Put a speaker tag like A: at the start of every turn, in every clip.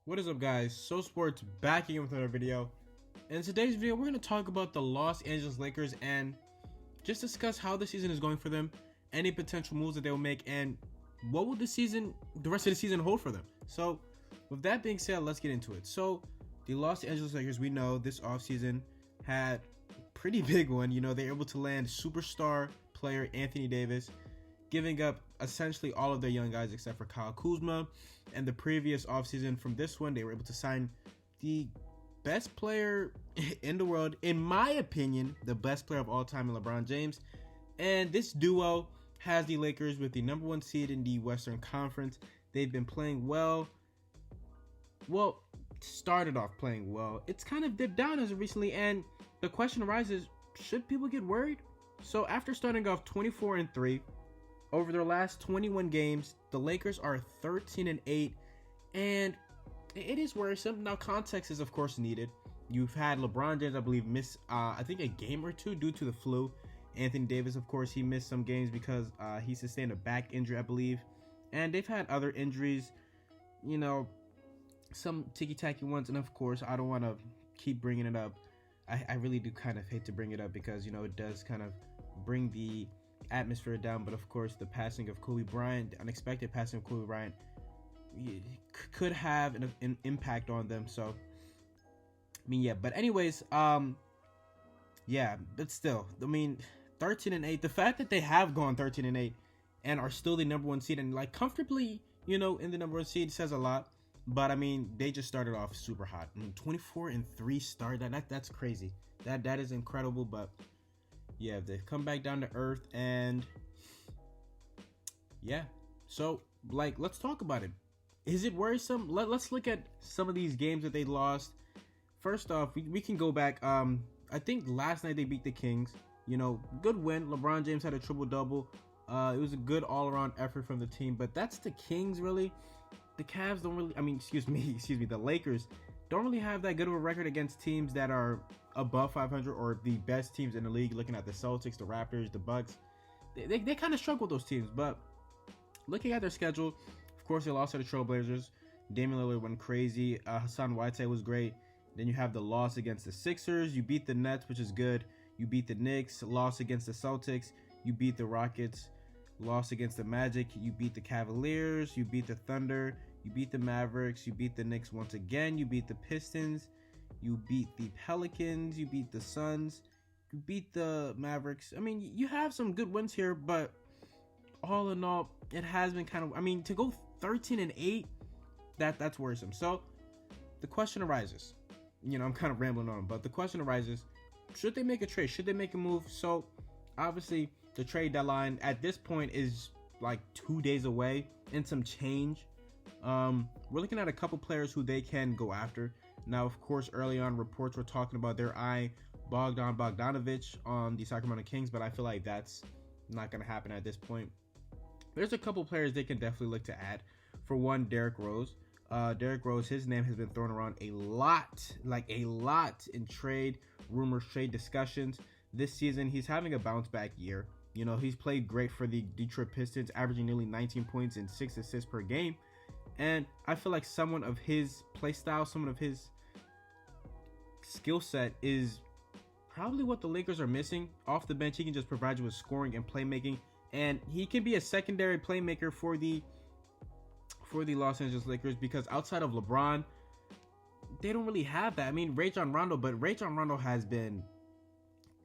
A: What is up, guys? So Sports back again with another video. In today's video, we're going to talk about the Los Angeles Lakers and just discuss how the season is going for them, any potential moves that they will make, and what will the rest of the season hold for them. So with that being said, let's get into it. So the Los Angeles Lakers, we know this offseason had a pretty big one. You know, they're able to land superstar player Anthony Davis, giving up essentially all of their young guys except for Kyle Kuzma. And the previous offseason from this one, they were able to sign the best player in the world, in my opinion, the best player of all time in LeBron James. And this duo has the Lakers with the #1 seed in the Western Conference. They've been playing well. Well, started off playing well. It's kind of dipped down as of recently, and the question arises, should people get worried? So after starting off 24-3, over their last 21 games, the Lakers are 13-8, and it is worrisome. Now, context is, of course, needed. You've had LeBron James, I believe, miss, I think, a game or two due to the flu. Anthony Davis, of course, he missed some games because he sustained a back injury, I believe. And they've had other injuries, you know, some ticky-tacky ones. And, of course, I don't want to keep bringing it up. I really do kind of hate to bring it up because, you know, it does kind of bring the atmosphere down. But of course, the passing of Kobe Bryant, the unexpected passing of Kobe Bryant, could have an impact on them. So I mean, yeah, but anyways, yeah, but still, I mean, 13-8, the fact that they have gone 13-8 and are still the #1 seed and like comfortably, you know, in the #1 seed says a lot. But I mean, they just started off super hot. I mean, 24-3 start, that's crazy. That is incredible. But yeah, they've come back down to earth, and yeah, so like, let's talk about it. Is it worrisome? Let's look at some of these games that they lost. First off, we can go back. I think last night they beat the Kings. You know, good win. LeBron James had a triple-double. It was a good all-around effort from the team, but that's the Kings, really. The Cavs don't really, I mean, excuse me, the Lakers don't really have that good of a record against teams that are above 500 or the best teams in the league. Looking at the Celtics, the Raptors, the Bucks, they kind of struggle with those teams. But looking at their schedule, of course, they lost to the Trailblazers. Damian Lillard went crazy. Hassan Whiteside was great. Then you have the loss against the Sixers. You beat the Nets, which is good. You beat the Knicks. Loss against the Celtics. You beat the Rockets. Loss against the Magic. You beat the Cavaliers. You beat the Thunder. You beat the Mavericks. You beat the Knicks once again. You beat the Pistons. You beat the Pelicans. You beat the Suns. You beat the Mavericks. I mean, you have some good wins here, but all in all, it has been kind of, I mean, to go 13-8, that's worrisome. So the question arises, you know, I'm kind of rambling on, but the question arises, should they make a trade? Should they make a move? So obviously the trade deadline at this point is like 2 days away and some change. We're looking at a couple players who they can go after. Now, of course, early on reports were talking about their eye Bogdan Bogdanovic on the Sacramento Kings, but I feel like that's not going to happen at this point. There's a couple players they can definitely look to add. For one, Derrick Rose. Derrick Rose, his name has been thrown around a lot in trade rumors, trade discussions. This season, he's having a bounce back year. You know, he's played great for the Detroit Pistons, averaging nearly 19 points and 6 assists per game. And I feel like someone of his play style, someone of his skill set is probably what the Lakers are missing. Off the bench, he can just provide you with scoring and playmaking, and he can be a secondary playmaker for the Los Angeles Lakers, because outside of LeBron, they don't really have that. I mean, Rajon Rondo, but Rajon Rondo has been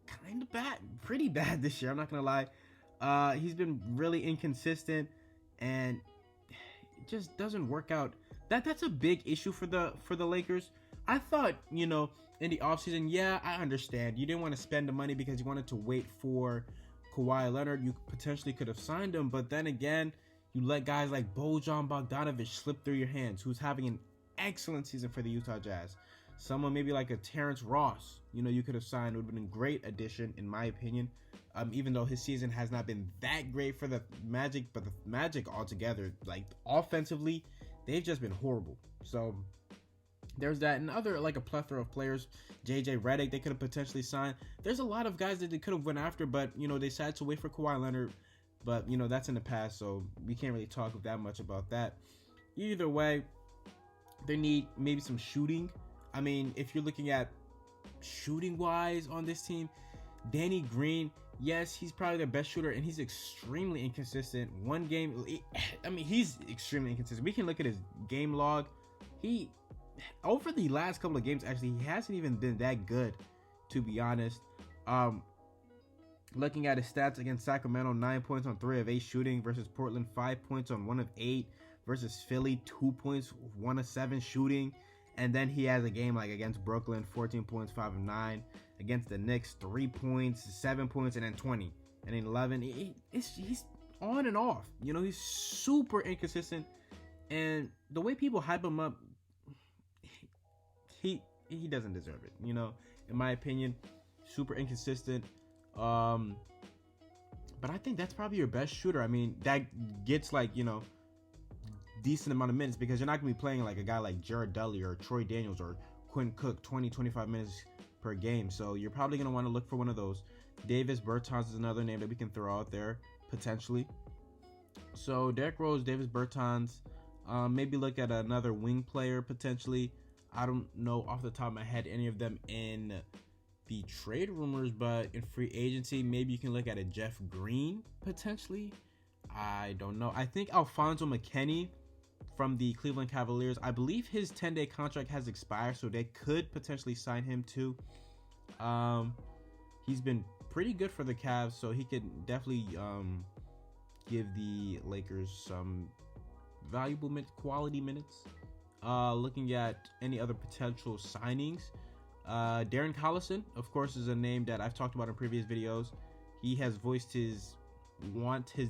A: kind of bad, pretty bad this year. I'm not gonna lie. He's been really inconsistent, and it just doesn't work out. That's a big issue for the Lakers. I thought, you know, in the offseason, yeah, I understand. You didn't want to spend the money because you wanted to wait for Kawhi Leonard. You potentially could have signed him, but then again, you let guys like Bojan Bogdanovic slip through your hands, who's having an excellent season for the Utah Jazz. Someone maybe like a Terrence Ross, you know, you could have signed. It would have been a great addition, in my opinion. Even though his season has not been that great for the Magic, but the Magic altogether, like offensively, they've just been horrible. So there's that, and other like a plethora of players. JJ Redick, they could have potentially signed. There's a lot of guys that they could have went after, but you know, they decided to wait for Kawhi Leonard. But you know, that's in the past, so we can't really talk that much about that. Either way, They need maybe some shooting. I mean, if you're looking at shooting wise on this team, Danny Green, yes, he's probably their best shooter, and he's extremely inconsistent. One game, I mean, he's extremely inconsistent. We can look at his game log. He, over the last couple of games, actually, he hasn't even been that good, to be honest. Looking at his stats against Sacramento, 9 points on 3 of 8 shooting versus Portland, 5 points on 1 of 8 versus Philly, 2 points, 1 of 7 shooting. And then he has a game like against Brooklyn, 14 points, 5 of 9. Against the Knicks, 3 points, 7 points, and then 20. And then 11. He's on and off. You know, he's super inconsistent. And the way people hype him up, he doesn't deserve it. You know, in my opinion, super inconsistent. But I think that's probably your best shooter. I mean, that gets like, you know, decent amount of minutes, because you're not going to be playing like a guy like Jared Dudley or Troy Daniels or Quinn Cook 20-25 minutes per game. So you're probably going to want to look for one of those. Davis Bertans is another name that we can throw out there potentially. So Derrick Rose, Davis Bertans, maybe look at another wing player potentially. I don't know off the top of my head any of them in the trade rumors, but in free agency, maybe you can look at a Jeff Green potentially. I don't know. I think Alfonso McKinney from the Cleveland Cavaliers, I believe his 10-day contract has expired, so they could potentially sign him too. He's been pretty good for the Cavs, so he could definitely give the Lakers some valuable quality minutes. Looking at any other potential signings, Darren Collison, of course, is a name that I've talked about in previous videos. He has voiced his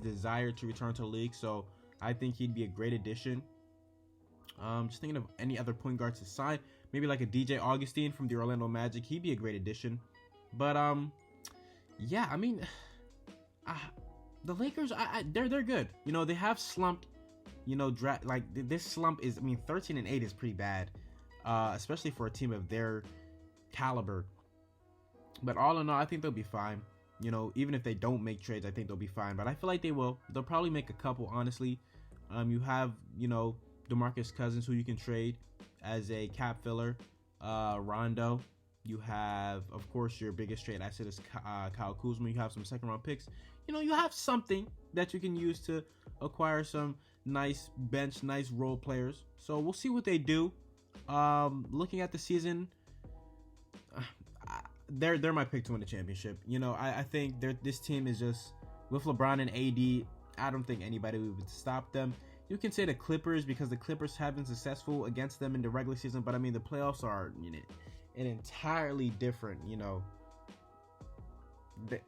A: desire to return to the league, so I think he'd be a great addition. Just thinking of any other point guards to sign, maybe like a DJ Augustine from the Orlando Magic. He'd be a great addition. But yeah, I mean, the Lakers, they're good. You know, they have slumped. You know, this slump is, I mean, 13-8 is pretty bad, especially for a team of their caliber. But all in all, I think they'll be fine. You know, even if they don't make trades, I think they'll be fine. But I feel like they will. They'll probably make a couple, honestly. You have, you know, DeMarcus Cousins, who you can trade as a cap filler. Rondo. You have, of course, your biggest trade asset is Kyle Kuzma. You have some second-round picks. You know, you have something that you can use to acquire some nice bench, nice role players. So we'll see what they do. Looking at the season, they're my pick to win the championship. You know, I think this team is just, with LeBron and AD, I don't think anybody would stop them. You can say the Clippers, because the Clippers have been successful against them in the regular season, but I mean, the playoffs are, you know, an entirely different, you know,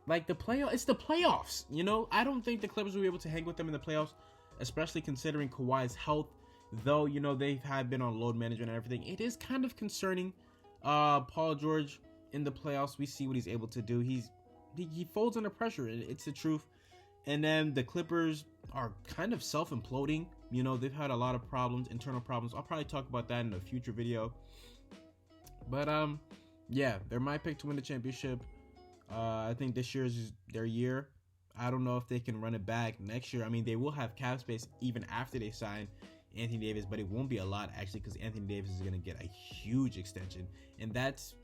A: like it's the playoffs, you know. I don't think the Clippers will be able to hang with them in the playoffs, especially considering Kawhi's health. Though, you know, they have been on load management and everything, it is kind of concerning. Paul George in the playoffs, we see what he's able to do. He folds under pressure. It's the truth. And then the Clippers are kind of self-imploding. You know, they've had a lot of problems, internal problems. I'll probably talk about that in a future video. But yeah, they're my pick to win the championship. I think this year is their year. I don't know if they can run it back next year. I mean, they will have cap space even after they sign Anthony Davis, but it won't be a lot, actually, because Anthony Davis is going to get a huge extension. And that's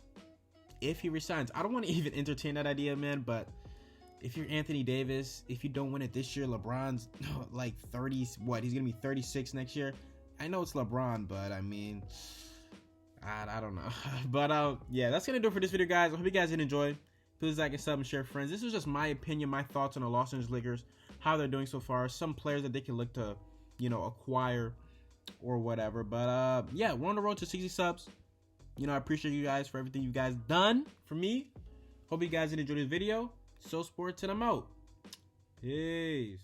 A: if he resigns. I don't want to even entertain that idea, man, but if you're Anthony Davis, if you don't win it this year, LeBron's like 30, what? He's going to be 36 next year. I know it's LeBron, but I mean, I don't know. But yeah, that's going to do it for this video, guys. I hope you guys did enjoy. Please like and sub and share, friends. This is just my opinion, my thoughts on the Los Angeles Lakers, how they're doing so far, some players that they can look to, you know, acquire or whatever. But yeah, we're on the road to 60 subs. You know, I appreciate you guys for everything you guys done for me. Hope you guys did enjoy this video. So Sports, and I'm out. Peace.